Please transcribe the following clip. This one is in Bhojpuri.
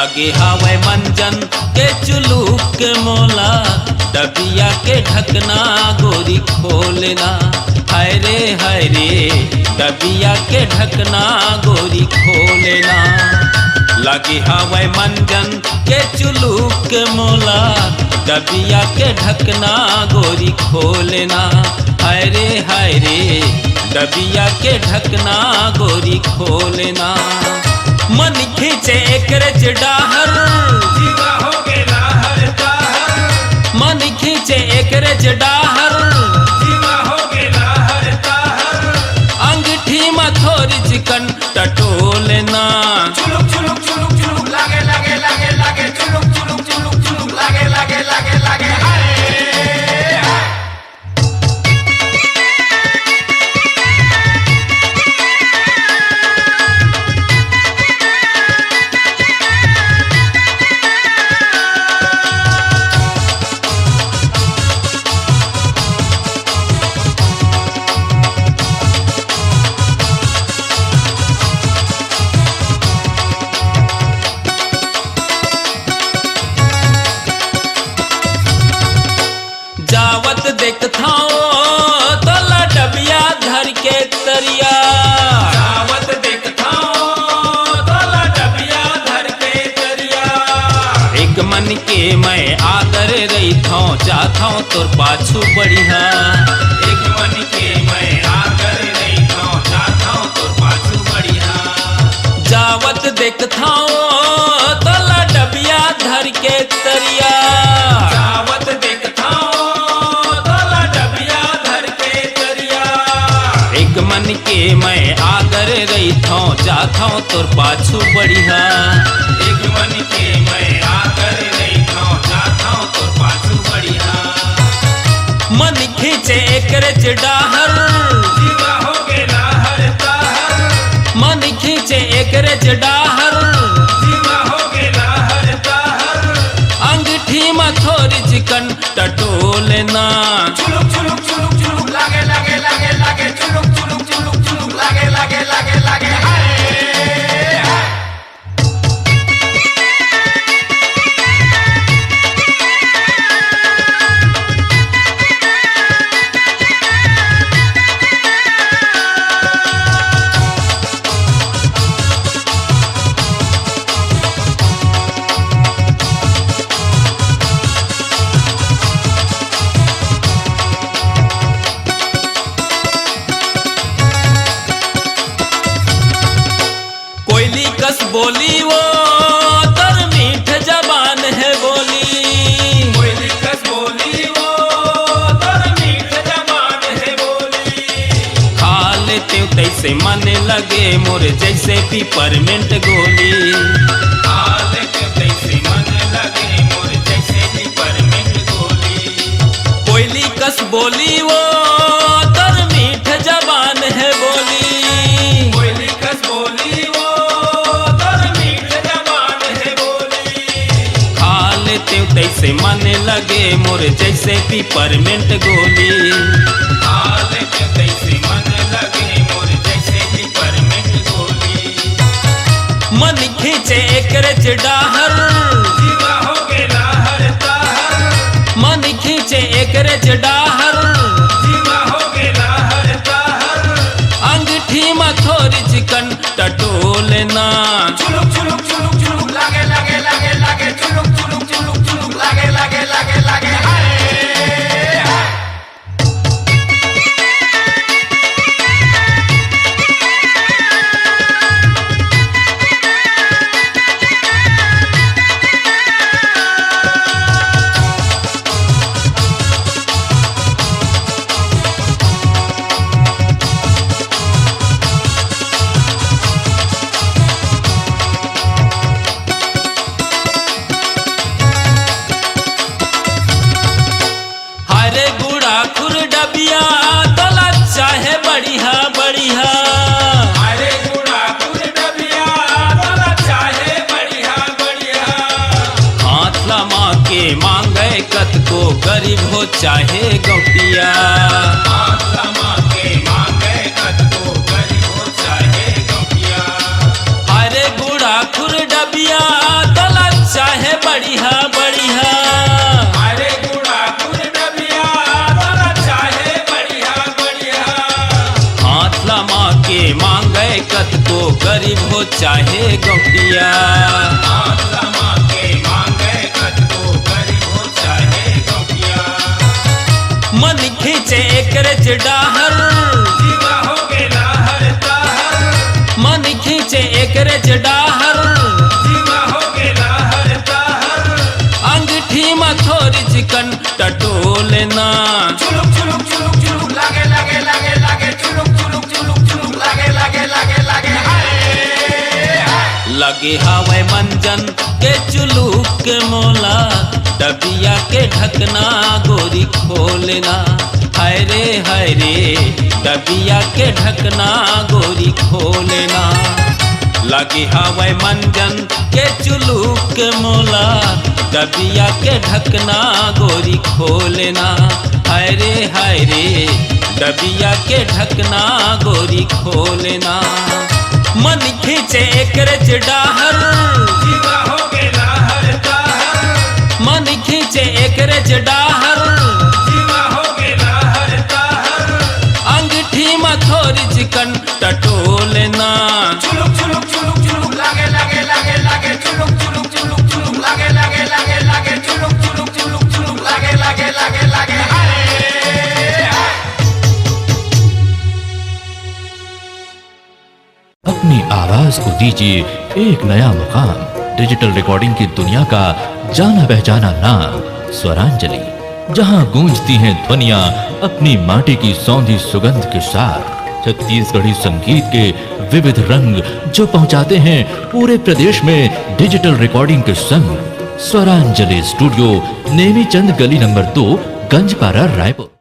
लगे हवे मंजन के चुलूक के मोला, डबिया के ढकना गोरी खोलना। हाय रे डबिया के ढकना गोरी खोलना। लगे हवे मंजन के चुलूक के मोला, डबिया के ढकना गोरी खोलना। हाय रे डबिया के ढकना गोरी खोलना। मन खींचे एकरज डाहर, जीवा हो गेला हर ताहर। मन खींचे एकरज डाहर, जीवा हो गेला हर ताहर। अंगठी में थोड़ी चिकन टटोलना। चुलुक चुलुक चुलुक चुलुक लागे लागे लागे लागे, चुलुक चुलुक चुलुक चुलुक लागे लागे लागे लागे। जावत देखथाओ तोला डबिया धर के तरिया। जावत देखथाओ तोला डबिया धर के तरिया। एक मन के मैं आदर रही था, चाहता तोर पाछू बढ़िया। एक मन के मैं आकर रही था, चाहता तोर पाछू बढ़िया। जावत देखथाओ तोला डबिया धर के तरिया। जावत देखथाओ तोला डबिया धर के तरिया। एक मन के मैं आदर रही था, चाहता तोर पाछू बढ़िया। एक मन के मैं आकर रही था, चाहता तोर पाछू बढ़िया। मन खींचे एकरज डाहर, जीवा हो गेला हर ताहर। मन खींचे एकरज डाहर, जीवा हो गेला हर ताहर। अंगठी में थोड़ी चिकन टटोलना। चुलुक चुलुक चुलुक चुलुक लागे लागे लागे लागे, चुलुक चुलुक चुलुक चुलुक लागे लागे लागे लागे। कोयली कस बोली वो तर मीठ जबान है बोली। कोयली कस बोली वो तर मीठ जबान है बोली। खा लेते तैसे मन लगे मोर जैसे पिपरमेंट गोली। खा लेते तैसे मन लगे मोर जैसे पिपरमेंट गोली। कोयली कस बोली वो तर मीठ जबान है बोली। कोयली कस बोली वो तर मीठ जबान है बोली। खा लेते तैसे मन लगे मोर जैसे पिपरमेंट गोली। खा लेते तैसे मन लगे मोर जैसे पिपरमेंट गोली। मन खींचे एकरज डाहर, जीवा हो गेला हर ताहर। मन खींचे एकरज डाहर, जीवा हो गेला हर ताहर। अंगठी में थोड़ी चिकन टटोलना। चुलुक चुलुक चुलुक चुलुक लागे लागे लागे लागे, चुलुक चुलुक चुलुक चुलुक लागे लागे लागे लागे। गरीब हो चाहे गौटिया, अरे बूढ़ा खुर डबिया तला बढ़िया बढ़िया। अरे गुड़ा गुड़ डबिया तोरा चाहे बढ़िया बढ़िया। हाथ लमा के मांगे कत को गरीब हो चाहे गौटिया। हाथ लमा के मांगे कत को गरीब हो चाहे गौटिया। मन खींचे एकरे डाहर, जीवा हो गेला हर ताहर। मन खींचे एकरे डाहर, जीवा हो गेला हर ताहर। अंगठी में थोड़ी चिकन टटोलना। चुलुक चुलुक चुलुक चुलुक लागे लागे लागे लागे चुलुक चुलुक चुलुक चुलुक लागे लागे लागे लागे हाय हाय। लगे हवे मंजन के चुलूक के मोला, डबिया के ढकना गोरी खोलना। हाय रे डबिया के ढकना गोरी खोलना। लगे हवे मंजन के चुलूक के मोला, डबिया के ढकना गोरी खोलना। हाय रे डबिया के ढकना गोरी खोलना। मन खींचे एकरे डाहर, जीवा हो गेला हर ताहर। मन खींचे एकरे डाहर, जीवा हो गेला हर ताहर। अंगठी में थोड़ी चिकन टटोलना। चुलुक चुलुक चुलुक चुलुक लागे लागे लागे लागे चुलुक चुलुक चुलुक चुलुक लागे लागे लागे लागे चुलुक चुलुक चुलुक चुलुक लागे लागे लागे लागे हाय हाय। अपनी आवाज को दीजिए एक नया मुकाम। डिजिटल रिकॉर्डिंग की दुनिया का जाना पहचाना नाम स्वरांजलि, जहां गूंजती हैं ध्वनियां अपनी माटी की सौंधी सुगंध के साथ। छत्तीसगढ़ी संगीत के विविध रंग जो पहुंचाते हैं पूरे प्रदेश में डिजिटल रिकॉर्डिंग के संग। स्वरांजलि स्टूडियो, नेमीचंद गली नंबर 2, गंजपारा, रायपुर।